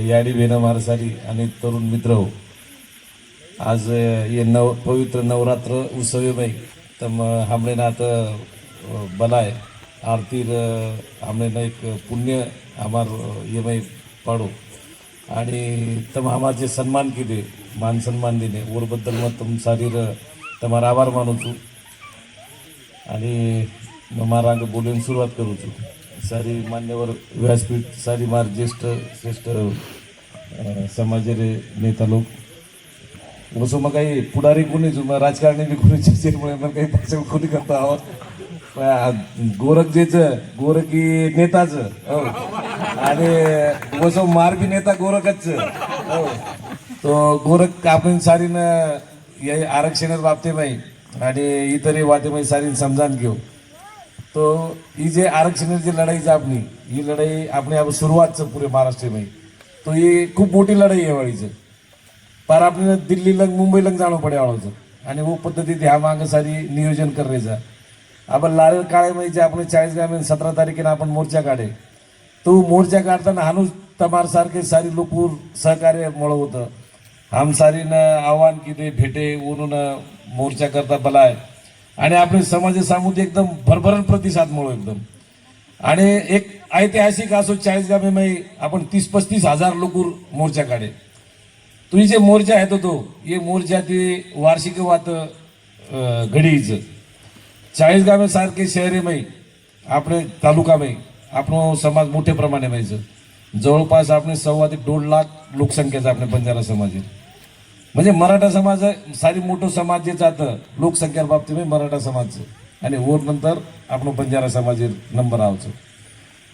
याडी बेना मारसारी आणि तरुण मित्र हो आज ये पवित्र नवरात्र उत्सव मई तम हमने ना आता बनाए आरती हमने ना एक पुण्य हमार ये मई पाडो आणि तम हमार जे सन्मान केले मान सन्मान दिले ओरबद्दल मग तुम सारी तुम्हारा आभार मानू छू आणि मारा बोलून सुरुवात करू छू सारी मान्यवर व्यासपीठ सारी मार ज्येष्ठ श्रेष्ठ समाजाचे नेता लोक वसो मग काही पुढारी कोणीच राजकारणी बी कोणी चर्चेमुळे मग काही पक्ष कोणी करता आहोत गोरख जेच गोरखी नेताच हो आणि वसो मार बी नेता गोरखच हो तो गोरख आपण सारीनं या आरक्षणा बाबते माही आणि इतरही वाटे माही सारी समजान घेऊ तो ही जे आरक्षणाची लढाईच आपली ही लढाई आपण अब सुरुवातच पुरे महाराष्ट्र में तो ही खूप मोठी लढाई आहे वाळीचं पार आपल्याला दिल्ली लंग मुंबई लंग जाणं पडे आळोचं आणि वो पद्धतीत ह्या मागं सारी नियोजन करायचं आपण लाल काळे म्हणजे आपण 40 गाव 17 तारखेला आपण मोर्चा काढे तो मोर्चा काढताना हानूस तमार सारखे सारी लोक सहकार्य मुळे होतं हम सारीनं आव्हान किती भेटे वरून मोर्चा करता बलाय आणि आपले समाजासमोर एकदम भरभरून प्रतिसाद मिळो एकदम आणि एक ऐतिहासिक असो 40 गावे आपण 30-35 हजार लोक मोर्चा काढे तुझी जे मोर्चा आहे तो ये मोर्चा ती वार्षिक वात घडीच 40 गावे सारखे शहरे मै आपले तालुका मै आपण समाज मोठ्या प्रमाणे व्हायचं जवळपास आपण 1.25 लाख लोकसंख्येचा आपल्या बंजारा समाज म्हणजे मराठा समाज सारी मोठं समाज जे जातं लोकसंख्या बाबतीत मराठा समाज आणि वर नंतर आपण बंजारा समाज नंबर आवचं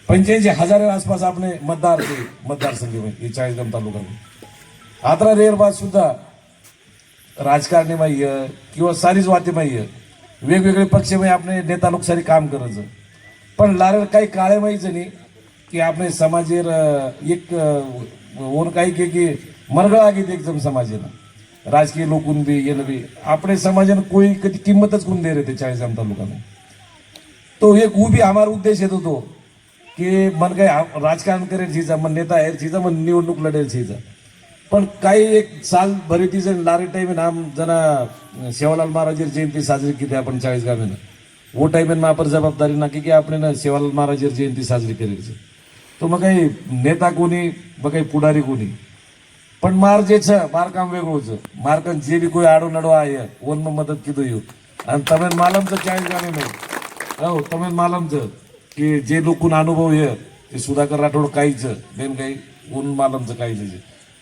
85,000 आसपास आपले मतदारसंघ हे 40 गाव तालुक्यामध्ये आत्रा रेरबाद सुद्धा राजकारणी माहिती किंवा सारीच वाते माहिती वेगवेगळे पक्ष मध्ये आपले नेता लोक सारी काम करायचं पण लारेल काही काळे माहिती नाही की आपले समाजेर एक ओन काही की मरगळा घेत एकदम समाजेनं राजकीय लोकून बी येणं बी आपले समाजानं कोई कधी किंमतच कोण दे रे ते 40 गाव तालुक्याने तो एक उभी हमारा उद्देश येतो तो की मन काही राजकारण करेल चीजा मन नेता आहे चीजा मन निवडणूक लढेल चीजा पण काही एक साल भरी ती जण लारे टाइम नाम जना सेवालाल महाराज जयंती साजरी केली आपण 40 गावेनं वो टाइम में आपण जबाबदारी ना की आपण सेवालाल महाराज जयंती साजरी करायची तो मग काही नेता कोणी मग काही पुढारी कोणी पण मार जे मार काम वेगळं होतं मारकन जे बी कोई आडो नडो आहे वन मदत किती येऊ आणि तमेन मालमचं 40 गावे नाही हो तमेन मालमचं की जे लोकून अनुभव ये ते सुधाकर राठोड काहीच बेन काही ऊन मालमचं काहीच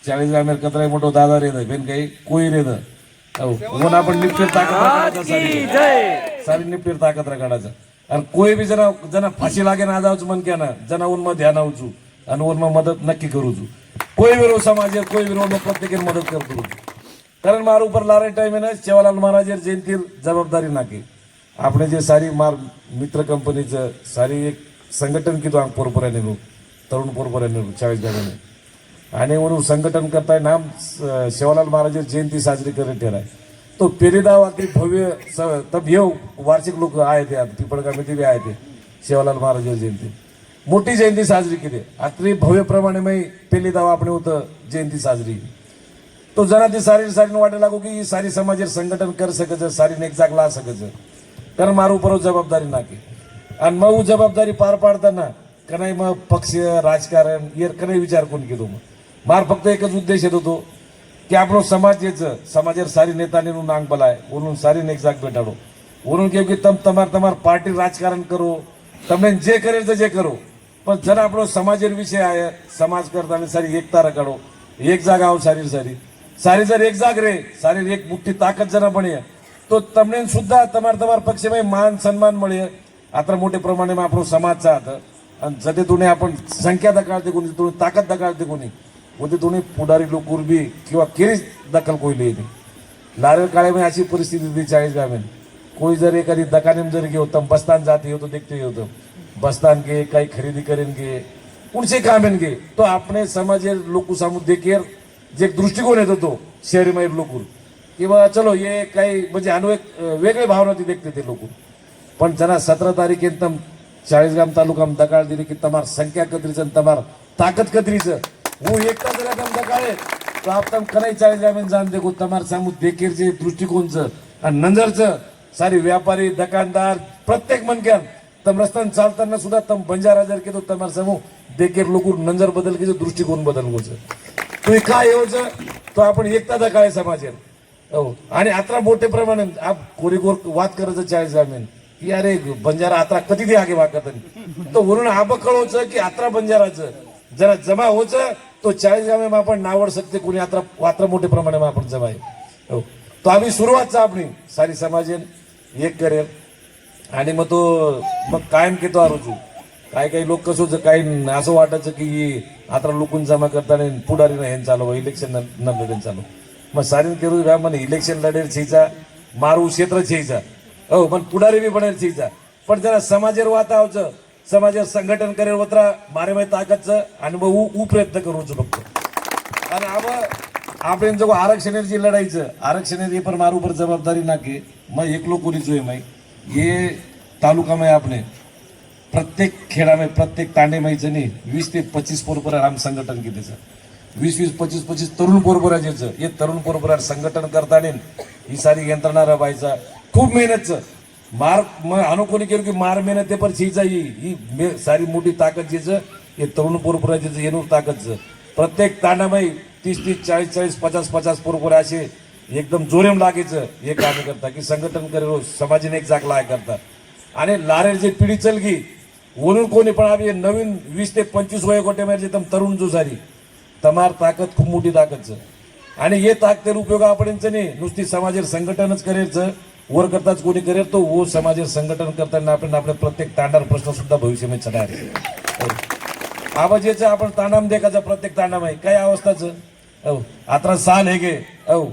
40 गावे कतराय मोठो दादा रे बेन काही कोई रे हो ऊन आपण निपटीर ताकद सारी निपटीर ताकद काढायचा आणि कोई बी जना फाशी लागे ना जाऊच मन क्या ना जना ऊन मध्ये ध्यान आवचू आणि ऊन मदत नक्की करू कोई भी रो समाज है कोई भी रो प्रत्येक मदत करतो कारण मार ऊपर लारे टाइम है ना सेवालाल महाराज जयंती जबाबदारी नाकी आपने जे सारी मार मित्र कंपनीचं सारी एक संघटन की तो पोरपोऱ्याने रो तरुण पोरपोऱ्याने रो 40 गावाने आणि म्हणून संघटन करताय नाम सेवालाल महाराज जयंती साजरी करत ठेराय तो पेरेदावाती भव्य तब ये वार्षिक लोक आहे ते पिपळगाव मध्ये बी आहे ते सेवालाल महाराज जयंती मोठी जयंती साजरी केली आत्री भव्य प्रमाणे मी पहिली दावा आपण होतं जयंती साजरी तो जना ती सारी वाटायला लागू की सारी समाज संघटन कर सकत सारी एक जाग ला सकत कारण मारू पर जबाबदारी नाकी आणि मग जबाबदारी पार पाडताना कनाई मग पक्ष राजकारण येर कनाई विचार कोण केलो मग मार फक्त एकच उद्देश येत होतो की आपण समाजेर सारी नेताने नांग बलाय वरून सारी एक जाग भेटाडो वरून की तमार पार्टी राजकारण करो तमने जे करेल तर जे करो पण जर आपण समाजेर विषय आहे समाज करताना सारी एकता काढो एक जागा आहो सारी जर एक जाग रे सारी एक मोठी ताकद जरा बने तो तमने सुद्धा तमार पक्ष में मान सन्मान मिळे आता मोठे प्रमाणे में आपण समाज चाहत आणि जते तुम्ही आपण संख्या दकाळते कोणी तुम्ही ताकद दकाळते कोणी होते तुम्ही पुढारी लोक बी किंवा केरीच दखल कोई लारेल काळे में अशी परिस्थिती थी 40 गावे कोई जर एखादी दकाने जर घेऊ तर बस्तान जाते होतो देखते होतो बस्तान के काही खरेदी करेन गे उनसे कामेन गे तो आपने समाजे लोक समोर देखेर जे दृष्टिकोन येतो तो शहरी माहीर लोक किंवा चलो ये काही म्हणजे अनु एक वेगळे भावना ती देखते ते लोक पण जना 17 तारीख 40 गाम तालुका दकाळ दिली की तमार संख्या कदरीच तमार ताकत कतरीचं वो एकटा जर एकदम दकाळे तो आपण कनाई 40 जमीन जाण देखो तमार सामू देखेरचे दृष्टिकोनचं आणि नंजरचं सारी व्यापारी दुकानदार प्रत्येक मनक्यान तम रस्त्यान चालताना सुद्धा तम बंजारा जर केतो तमार समूह देखेर लोक नंजर बदल के दृष्टिकोन बदल गोच तो काय येवच तो आपण एकता दकाळे समाजेर हो आणि आता मोठे प्रमाणे आप कोरीगोर वाद करायचं 40 जमीन की अरे बंजारा आता कधी ते आगे वाकत तो वरून आब कळवचं की आता बंजाराचं जरा जमा होच तो 40 जमीन आपण नावड सकते कोणी आता वात्र मोठे प्रमाणे आपण जमा आहे हो तो आम्ही सुरुवातचा आपली सारी समाजेन एक करेल आणि मग तो मग कायम घेतो आरोजू काही लोक कसं होतं काही असं वाटायचं की आता लोकून जमा करताना पुढारी नाही चालू इलेक्शन न चालू मग सारी केरू म्हणे इलेक्शन लढेल छेचा मारू क्षेत्र छेचा हो पण पुढारी बी बनेल छेचा पण जरा समाजेर वातावचं समाजेर संघटन करेल वत्रा मारे मारे ताकदचं आणि मग प्रयत्न करूच बघतो आणि आपण जो आरक्षणाची लढाईचं आरक्षण पण मारूपर जबाबदारी नाके मग एकलो कोणीच होय माही ये तालुका में आपने प्रत्येक खेड़ा में प्रत्येक तांडे माहीचं नाही 20 ते 25 पोरपोर आम संघटन की त्याचं 20-25 तरुण पोरपोराजेचं हे तरुण पोरपोरार संघटन करताना ही सारी यंत्रणा रबायचा खूप मेहनतचं मार मग अनुकोणी केलं की मार मेहनत ते पण छीचा ही सारी मोठी ताकद जेचं हे तरुण पोरपोराजेचं येणूर ताकदचं प्रत्येक तांडामाई 30-30 40-40 50-50 पोरपोर असे एकदम जोरेम लागायचं हे काम करता की संघटन करेल समाजाने एक जाग लाय करता आणि लारेल जे पिढी चलगी वरून कोणी पण आम्ही नवीन 20 ते 25 वय गोटे मारचे तम तरुण जो सारी तमार ताकद खूप मोठी ताकदचं आणि हे ताकदीर उपयोग आपण नाही नुसती समाजेर संघटनच करेलचं वर करताच कोणी करेल तो वो समाजेर संघटन करताना आपण आपल्या प्रत्येक तांडार प्रश्न सुद्धा भविष्यामध्ये चढायचे आवाजेचं आपण तांडाम देखाचा प्रत्येक तांडाम आहे काय अवस्थाचं हो आता साल हे गे हो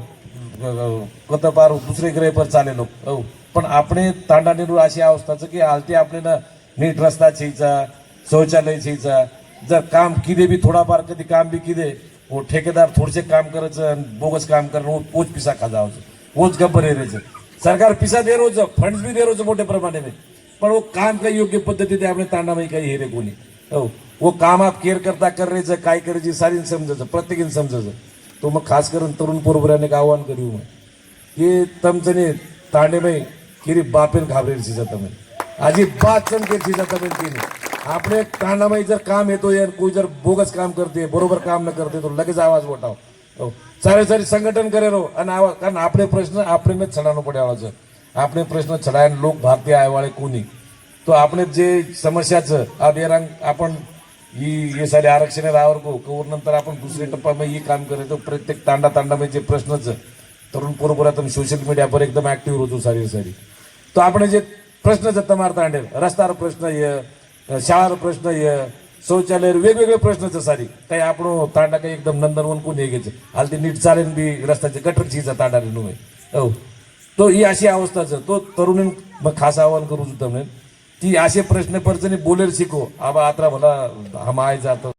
कत पार दुसरे ग्रह पर चाले लोक हो पण आपण तांडा निरू अशी अवस्थाचं की आलती आपल्याला नीट रस्ता छेचा शौचालय छेचा जर काम किदे भी थोडाफार कधी काम भी किदे वो ठेकेदार थोडेसे काम करायचं बोगस काम करणं वो पोच पिसा खाजावचं वोच गप्पर हेरायचं सरकार पिसा दे रोज फंड्स भी दे रोज मोठ्या प्रमाणे में पण वो काम काही योग्य पद्धतीने आपल्या तांडामध्ये काही हेरे कोणी हो वो काम आप केअर करता करायचं काय करायची सारी समजायचं प्रत्येकीने समजायचं तो मग खास करून तरुण पोरबराने आव्हान करू मग की तमचने तांडेबाई किरी बापेन घाबरेल सीजा तमें आजी बात चन के सीजा तमें की आपने तांडाबाई जर काम येतो यार कोई जर बोगस काम करते बरोबर काम न करते तो लगेच आवाज उठाव हो सारे सारी संघटन करे रो आणि आवाज कारण आपले प्रश्न आपने छडानो पडे आवाज आपले प्रश्न छडायन लोक भारतीय आयवाळे कोणी तो आपने जे समस्याचं अब ये रंग आपण ये सारे आरक्षण रावर को कवर नंतर आपण दुसरे टप्पा में ये काम करे तो प्रत्येक तांडा में जे प्रश्नच तरुण पोरपोरा तुम्ही सोशल मीडिया पर एकदम ऍक्टिव्ह होतो सारी तो आपण जे प्रश्न तमार तांडेल रस्त्यावर प्रश्न ये शाळार प्रश्न ये शौचालय वेगवेगळे प्रश्नच सारी काही आपण तांडा काही एकदम नंदनवन कोण हे घ्यायचं हाल ते नीट चालेल बी रस्त्याचे गटर चीचा तांडा नुमे हो तो ही अशी अवस्थाचं तो तरुणी मग खास आवाहन करू तुम्ही ती असे प्रश्न परचनी बोलेल शिको आबा आता मला हम आय जातो